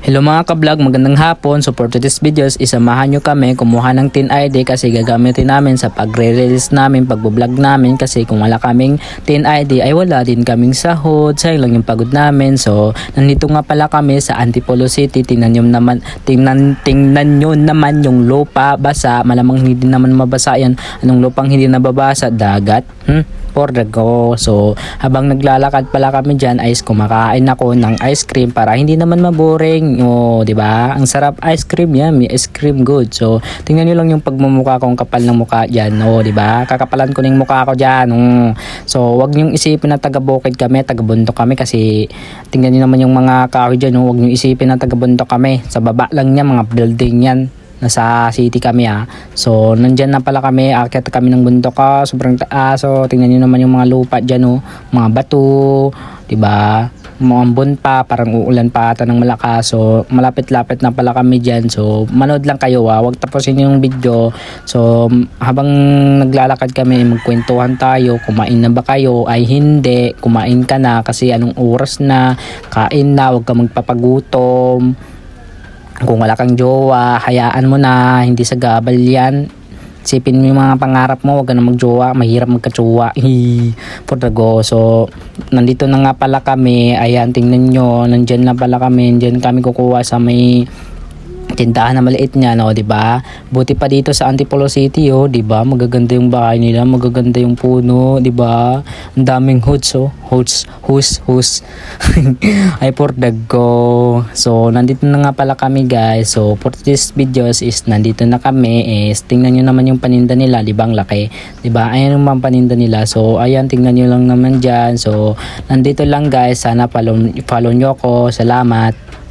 Hello mga ka-vlog, magandang hapon. So for today's videos, isamahan nyo kami kumuha ng Tin ID kasi gagamitin namin sa pagre-release namin, pagbo-vlog namin kasi kung wala kaming Tin ID ay wala din kaming sahod. Sayang lang yung pagod namin. So nandito nga pala kami sa Antipolo City. Tingnan nyo naman yung lupa basa. Malamang hindi naman mabasa yan. Anong lupang hindi nababasa? Dagat. Pordago. So habang naglalakad pala kami dyan ay kumakain ako ng ice cream para hindi naman maboring. O, di ba? Ang sarap ice cream yan. May ice cream good. So tingnan niyo lang yung pagmumukha kong kapal ng mukha diyan. O, di ba? Kakapalan ko ng mukha ko diyan. So wag niyo isipin na taga-bukid kami, taga-bundok kami kasi tingnan niyo naman yung mga kahoy diyan. Wag niyo isipin na taga-bundok kami. Sa baba lang niya mga building yan. Nasa city kami So nandyan na pala kami, aakyat kami ng bundok sobrang taas. So tingnan niyo naman yung mga lupa diyan mga bato, 'di ba? Mga ambon pa, parang uulan pa ata ng malakas. So malapit-lapit na pala kami diyan. So manood lang kayo Huwag tapusin yung video. So habang naglalakad kami, magkwentuhan tayo. Kumain na ba kayo? Ay hindi, kumain ka na kasi anong oras na? Kain na, huwag ka magpapagutom. Kung wala kang jowa, hayaan mo na, hindi sa gabal yan. Sipin mo yung mga pangarap mo, huwag ka na magjowa, mahirap magkajowa. For the go. So, nandito na nga pala kami. Ayan, tingnan nyo, nandyan na pala kami. Nandyan kami kukuha sa may tindahan na maliit niya, no, 'di ba? Buti pa dito sa Antipolo City, 'di ba? Magaganda yung bahay nila, magaganda yung puno, 'di ba? Ang daming hoods, hus. Ay for the go. So, nandito na nga pala kami, guys. So, for this videos is nandito na kami. Tingnan niyo naman yung paninda nila, 'di ba? Ang laki, 'di ba? Ayan yung mga paninda nila. So, ayan, tingnan niyo lang naman diyan. So, nandito lang, guys. Sana follow niyo ako. Salamat.